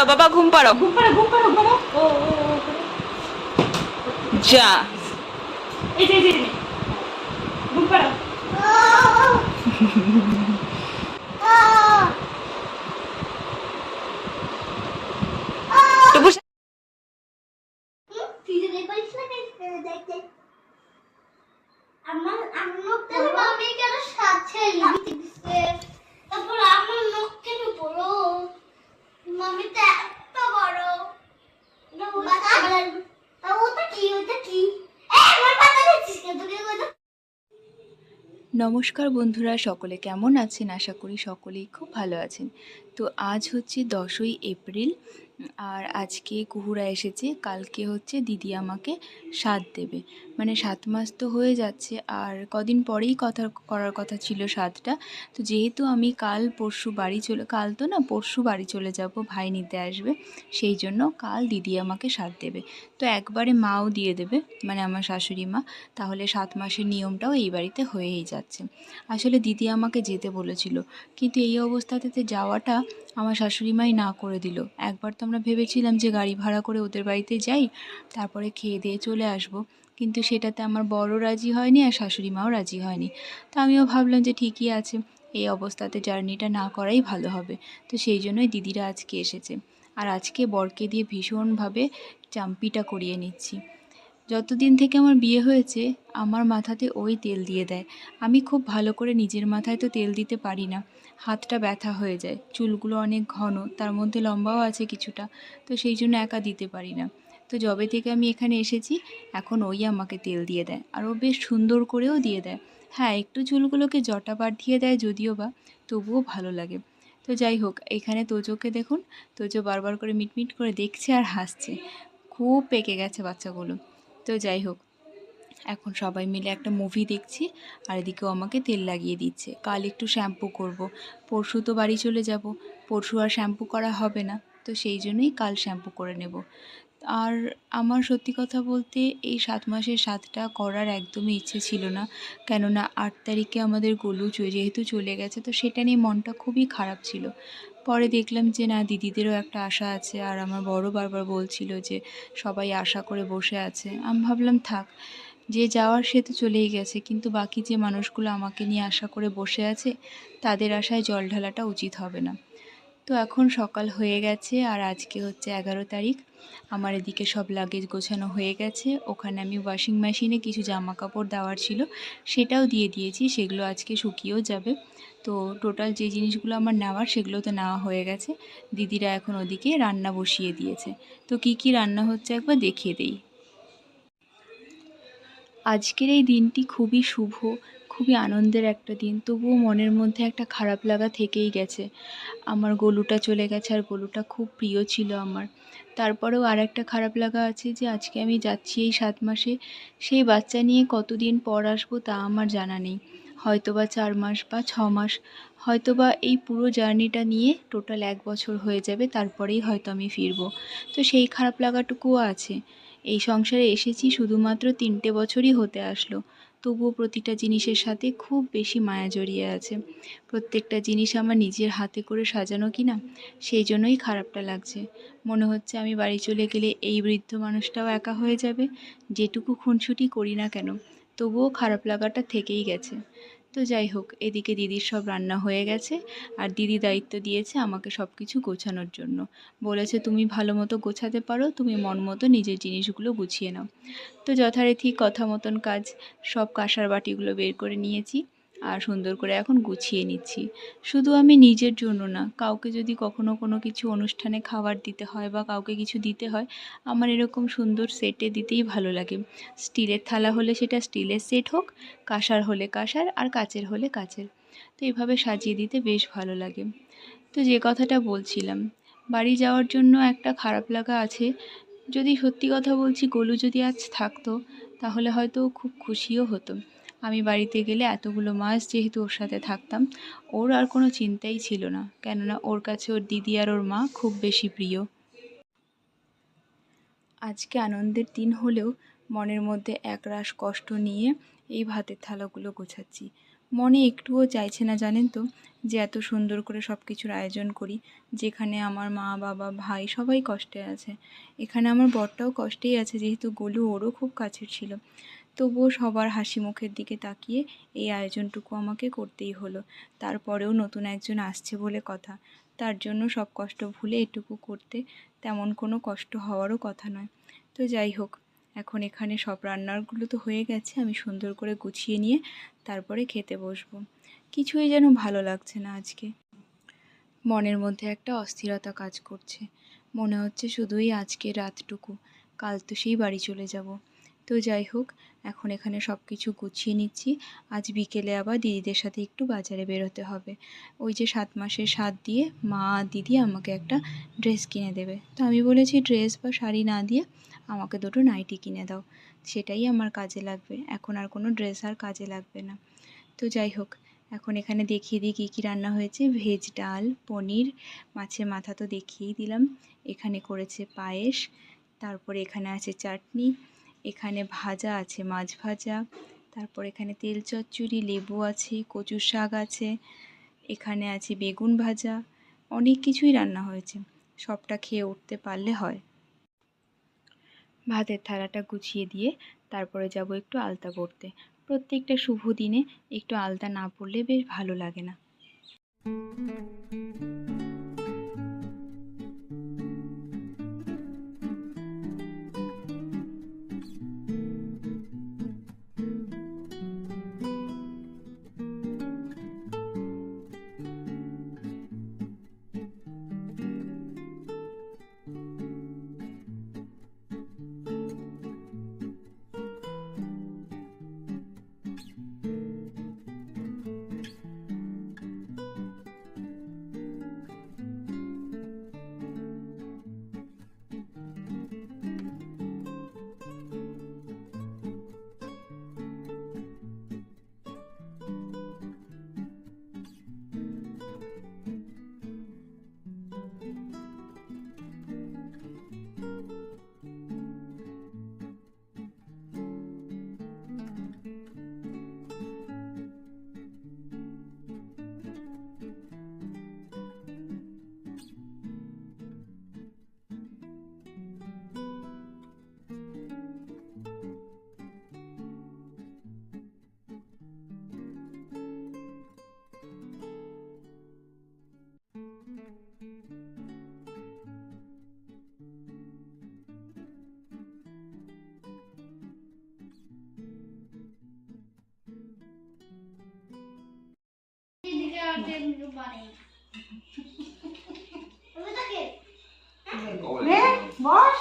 পাড়াও বাবা, ঘুম পাড়াও। ঘুম পাড়া ঘুম পাড়া ঘুম পাড়া। ও ও ও যা। এই যে ঘুম পাড়া। টুকু আমার নখটা আমি কেন সাথে দিছে, তারপর আমার নখ কেন বড়, মামি তো এত বড় না। ওটা কি আমার পাতা দিচ্ছিস কেন তুই? নমস্কার বন্ধুরা, সকলে কেমন আছেন? আশা করি সকলেই খুব ভালো আছেন। তো আজ হচ্ছে 10ই এপ্রিল, আর আজকে কুহুরা এসেছে। কালকে হচ্ছে দিদি আমাকে সাধ দেবে, মানে 7 মাস তো হয়ে যাচ্ছে, আর কদিন পরেই করার কথা ছিল সাধটা। তো যেহেতু আমি পরশু বাড়ি চলে যাব, ভাই নিতে আসবে, সেই জন্য কাল দিদি আমাকে সাধ দেবে। তো একবারে মাও দিয়ে দেবে, মানে আমার শাশুড়ি মা। তাহলে 7 মাসের নিয়মটাও এই বাড়িতে হয়েই যাচ্ছে। আসলে দিদি আমাকে যেতে বলেছিল, কিন্তু এই অবস্থাতে যাওয়াটা আমার শাশুড়ি মাই না করে দিল। একবার তো আমরা ভেবেছিলাম যে গাড়ি ভাড়া করে ওদের বাড়িতে যাই, তারপরে খেয়ে দিয়ে চলে আসব, কিন্তু সেটাতে আমার বড় রাজি হয়নি আর শাশুড়ি মাও রাজি হয়নি। তো আমিও ভাবলাম যে ঠিকই আছে, এই অবস্থাতে জার্নিটা না করাই ভালো হবে। তো সেই জন্যই দিদিরা আজকে এসেছে, আর আজকে বরকে দিয়ে ভীষণভাবে চাম্পিটা করিয়ে নিচ্ছি। যতদিন থেকে আমার বিয়ে হয়েছে আমার মাথাতে ওই তেল দিয়ে দেয়। আমি খুব ভালো করে নিজের মাথায় তো তেল দিতে পারি না, হাতটা ব্যথা হয়ে যায়, চুলগুলো অনেক ঘন, তার মধ্যে লম্বাও আছে কিছুটা, তো সেই জন্য একা দিতে পারি না। তো যবে থেকে আমি এখানে এসেছি, এখন ওই আমাকে তেল দিয়ে দেয়, আর ও বেশ সুন্দর করেও দিয়ে দেয়। হ্যাঁ, একটু চুলগুলোকে জটা বাঁধিয়ে দেয় যদিও বা, তবুও ভালো লাগে। তো যাই হোক, এখানে তোজোকে দেখুন, তোজো বারবার করে মিটমিট করে দেখছে আর হাসছে। খুব পেকে গেছে বাচ্চাগুলো। তো যাই হোক, এখন সবাই মিলে একটা মুভি দেখছি, আর এদিকেও আমাকে তেল লাগিয়ে দিচ্ছে। কাল একটু শ্যাম্পু করব, পরশু তো বাড়ি চলে যাব, পরশু আর শ্যাম্পু করা হবে না, তো সেই জন্যই কাল শ্যাম্পু করে নেব। আর আমার সত্যি কথা বলতে এই 7 মাসের সাধটা করার একদমই ইচ্ছে ছিল না, কেননা 8 তারিখে আমাদের গোলু যেহেতু চলে গেছে, তো সেটা নিয়ে মনটা খুবই খারাপ ছিল। পরে দেখলাম যে না, দিদিদেরও একটা আশা আছে, আর আমার বড় বারবার বলছিল যে সবাই আশা করে বসে আছে। আমি ভাবলাম থাক, যে যাওয়ার সে তো চলেই গেছে, কিন্তু বাকি যে মানুষগুলো আমাকে নিয়ে আশা করে বসে আছে, তাদের আশায় জল ঢালাটা উচিত হবে না। তো এখন সকাল হয়ে গেছে, আর আজকে হচ্ছে 11 তারিখ। আমার এদিকে সব লাগেজ গোছানো হয়ে গেছে। ওখানে আমি ওয়াশিং মেশিনে কিছু জামা কাপড় দেওয়ার ছিল, সেটাও দিয়ে দিয়েছি, সেগুলো আজকে শুকিয়েও যাবে। তো টোটাল যে জিনিসগুলো আমার নেওয়ার, সেগুলো তো নেওয়া হয়ে গেছে। দিদিরা এখন ওদিকে রান্না বসিয়ে দিয়েছে। তো কি কি রান্না হচ্ছে একবার দেখিয়ে দেই। আজকের এই দিনটি খুবই শুভ, খুবই আনন্দের একটা দিন, তবুও মনের মধ্যে একটা খারাপ লাগা থেকেই গেছে। আমার গোলুটা চলে গেছে, আর গোলুটা খুব প্রিয় ছিল আমার। তারপরেও আর একটা খারাপ লাগা আছে যে আজকে আমি যাচ্ছি এই 7 মাসে, সেই বাচ্চা নিয়ে কতদিন পর আসবো তা আমার জানা নেই। হয়তোবা 4 মাস বা 6 মাস, হয়তোবা এই পুরো জার্নিটা নিয়ে টোটাল 1 বছর হয়ে যাবে, তারপরেই হয়তো আমি ফিরবো। তো সেই খারাপ লাগাটুকুও আছে। এই সংসারে এসেছি শুধুমাত্র 3টে বছরই হতে আসলো, তবুও প্রতিটা জিনিসের সাথে খুব বেশি মায়া জড়িয়ে আছে। প্রত্যেকটা জিনিস আমার নিজের হাতে করে সাজানো কিনা, সেই জন্যই খারাপটা লাগছে। মনে হচ্ছে আমি বাড়ি চলে গেলে এই বৃদ্ধ মানুষটাও একা হয়ে যাবে, যেটুকু খুনসুটি করি না কেন, তবুও খারাপ লাগাটা থেকেই গেছে। তো যাই হোক, এদিকে দিদির সব রান্না হয়ে গেছে, আর দিদি দায়িত্ব দিয়েছে আমাকে সব কিছু গোছানোর জন্য। বলেছে তুমি ভালো মতো গোছাতে পারো, তুমি মন মতো নিজের জিনিসগুলো গুছিয়ে নাও। তো যথারীতি কথা মতন কাজ, সব কাঁসার বাটিগুলো বের করে নিয়েছি, আর সুন্দর করে এখন গুছিয়ে নিচ্ছি। শুধু আমি নিজের জন্য না, কাউকে যদি কখনো কোনো কিছু অনুষ্ঠানে খাবার দিতে হয় বা কাউকে কিছু দিতে হয়, আমার এরকম সুন্দর সেটে দিতেই ভালো লাগে। স্টিলের থালা হলে সেটা স্টিলের সেট হোক, কাঁসার হলে কাঁসার, আর কাচের হলে কাচের। তো এইভাবে সাজিয়ে দিতে বেশ ভালো লাগে। তো যে কথাটা বলছিলাম, বাড়ি যাওয়ার জন্য একটা খারাপ লাগা আছে। যদি সত্যি কথা বলছি, গোলু যদি আজ থাকতো, তাহলে হয়তো ও খুব খুশিও হতো। আমি বাড়িতে গেলে এতগুলো মাস যেহেতু ওর সাথে থাকতাম, ওর আর কোনো চিন্তাই ছিল না, কেননা ওর কাছে ওর দিদি আর ওর মা খুব বেশি প্রিয়। আজকে আনন্দের দিন হলেও মনের মধ্যে একরাশ কষ্ট নিয়ে এই ভাতের থালাগুলো গোছাচ্ছি। মনে একটুও চাইছে না জানেন তো যে এত সুন্দর করে সব কিছুর আয়োজন করি, যেখানে আমার মা বাবা ভাই সবাই কষ্টে আছে। এখানে আমার বরটাও কষ্টেই আছে, যেহেতু গোলু ওরও খুব কাছের ছিল। তবুও সবার হাসি মুখের দিকে তাকিয়ে এই আয়োজনটুকু আমাকে করতেই হলো। তারপরেও নতুন একজন আসছে বলে কথা, তার জন্য সব কষ্ট ভুলে এটুকু করতে তেমন কোনো কষ্ট হওয়ারও কথা নয়। তো যাই হোক, এখন এখানে সব রান্নারগুলো তো হয়ে গেছে, আমি সুন্দর করে গুছিয়ে নিয়ে তারপরে খেতে বসবো। কিছুই যেন ভালো লাগছে না আজকে। মনের মধ্যে একটা অস্থিরতা কাজ করছে। মনে হচ্ছে শুধুই আজকের রাতটুকু, কাল তো সেই বাড়ি চলে যাব। তো যাই হোক, এখন এখানে সব কিছু গুছিয়ে নিচ্ছি। আজ বিকেলে আবার দিদিদের সাথে একটু বাজারে বেরোতে হবে। ওই যে 7 মাসের সাধ দিয়ে মা আর দিদি আমাকে একটা ড্রেস কিনে দেবে। তো আমি বলেছি ড্রেস বা শাড়ি না দিয়ে আমাকে দুটো নাইটি কিনে দাও, সেটাই আমার কাজে লাগবে। এখন আর কোনো ড্রেস আর কাজে লাগবে না। তো যাই হোক, এখন এখানে দেখিয়ে দিই কী কী রান্না হয়েছে। ভেজ ডাল, পনির, মাছের মাথা তো দেখিয়েই দিলাম। এখানে করেছে পায়েস, তারপরে এখানে আছে চাটনি, এখানে ভাজা আছে মাছ ভাজা, তারপর এখানে তেল চচ্চড়ি, লেবু আছে, কচুর শাক আছে, এখানে আছে বেগুন ভাজা। অনেক কিছুই রান্না হয়েছে, সবটা খেয়ে উঠতে পারলে হয়। ভাতের থালাটা গুছিয়ে দিয়ে তারপরে যাব একটু আলতা পরতে। প্রত্যেকটা শুভ দিনে একটু আলতা না পরলে বেশ ভালো লাগে না। বস।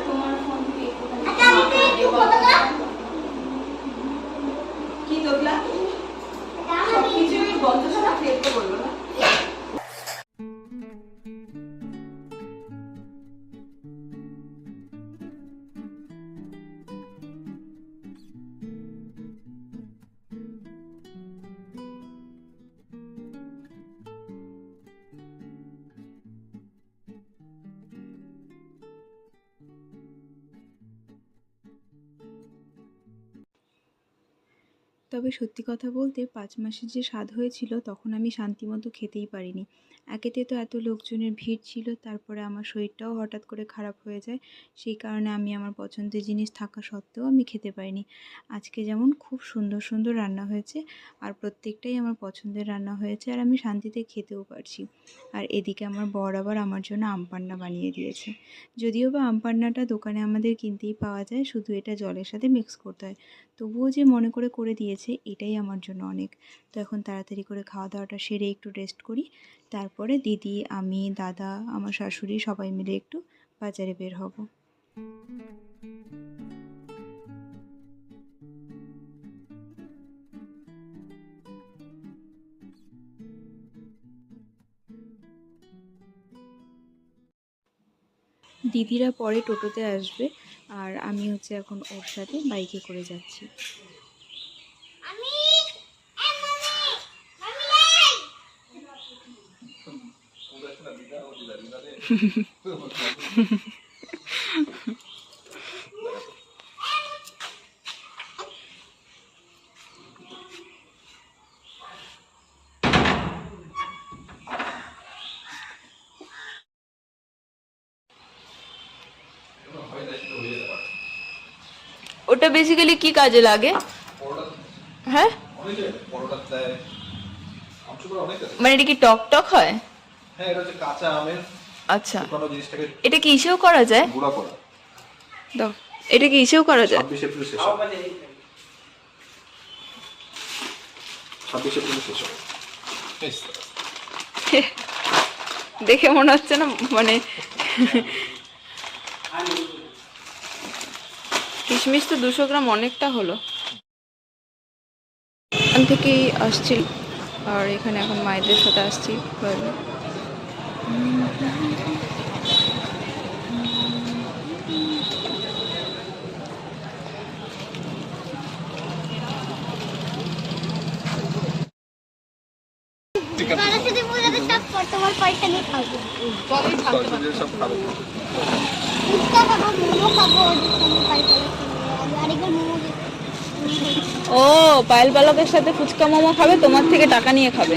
তোমার ফোন থেকে কি তোলা সব কিছু বন্ধ ছাড়া ফেলতে বলবো না। তবে সত্যি কথা বলতে 5 মাসের যে স্বাদ হয়েছিল তখন আমি শান্তিমতো খেতেই পারিনি। একেতে তো এত লোকজনের ভিড় ছিল, তারপরে আমার শরীরটাও হঠাৎ করে খারাপ হয়ে যায়। সেই কারণে আমি আমার পছন্দের জিনিস থাকা সত্ত্বেও আমি খেতে পারিনি। আজকে যেমন খুব সুন্দর সুন্দর রান্না হয়েছে, আর প্রত্যেকটাই আমার পছন্দের রান্না হয়েছে, আর আমি শান্তিতে খেতেও পারছি। আর এদিকে আমার বর আবার আমার জন্য আম পান্না বানিয়ে দিয়েছে। যদিও বা আম পান্নাটা দোকানে আমাদের কিনতেই পাওয়া যায়, শুধু এটা জলের সাথে মিক্স করতে হয়। তবুও যে মনে করে দিয়েছে এটাই আমার জন্য অনেক। তো এখন তাড়াতাড়ি করে খাওয়া দাওয়াটা সেরে একটু রেস্ট করি, তারপরে দিদি, আমি, দাদা, আমার শাশুড়ি সবাই মিলে একটু বাজারে বের হব। দিদিরা পরে টোটোতে আসবে, আর আমি হচ্ছে এখন ওর সাথে বাইকে করে যাচ্ছি। আমি ওটা বেসিক্যালি কি কাজে লাগে? হ্যাঁ, মানে এটা কি টক টক হয়? হ্যাঁ, এটা হচ্ছে কাঁচা আমের আচ্ছা, শুকানো জিনিসটাকে এটা কি ইসেও করা যায়? গুঁড়া করা। দাও, এটা কি ইসেও করা যায়? 26 এপ্রিল শেষ হবে। 26 এপ্রিল শেষ হবে। দেখে মনে হচ্ছে না মানে কিশমিশ তো 200 গ্রাম অনেকটা হলো। এখান থেকেই আসছি আর এখানে এখন মায়েদের সাথে আসছি। সরস্বতী পুজোতে সব তোমার পয়সা নিয়ে খাবো। সব খাবো। ফুচকা খাবো, মোমো খাবো, আরেকবার মোমো ও, পায়েল পালকের সাথে ফুচকা মোমো খাবে, তোমার থেকে টাকা নিয়ে খাবে।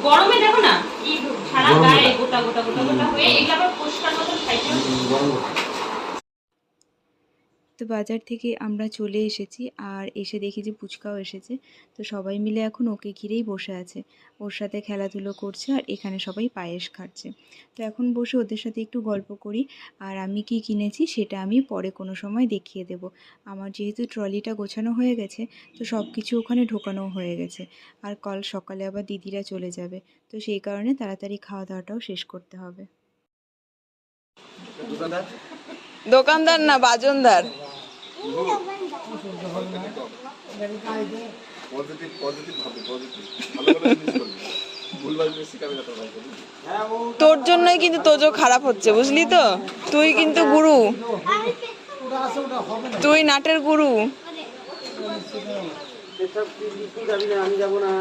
গরমে দেখো না কি সারা গায়ে গোটা গোটা গোটা গোটা হয়ে এগুলো আবার পরিষ্কার মতন খাইতে তো বাজার থেকে আমরা চলে এসেছি আর এসে দেখি যে পুচকাও এসেছে। তো সবাই মিলে এখন ওকে ঘিরেই বসে আছে, ওর সাথে খেলাধুলো করছে আর এখানে সবাই পায়েস খাচ্ছে। তো এখন বসে ওদের সাথে একটু গল্প করি আর আমি কি কিনেছি সেটা আমি পরে কোনো সময় দেখিয়ে দেব। আমার যেহেতু ট্রলিটা গোছানো হয়ে গেছে তো সব কিছু ওখানে ঢোকানো হয়ে গেছে আর কাল সকালে আবার দিদিরা চলে যাবে, তো সেই কারণে তাড়াতাড়ি খাওয়া দাওয়াটাও শেষ করতে হবে। দোকানদার না, বাজনদার। পজিটিভ ভাবে, পজিটিভ। ভালো ভালো জিনিস করবে। ভুলভাল জিনিস শিখাবে না তোমরা। তোর জন্যই কিন্তু তোজো খারাপ হচ্ছে, বুঝলি তো? তুই কিন্তু গুরু, তুই নাটের গুরু। আমি যাবো না।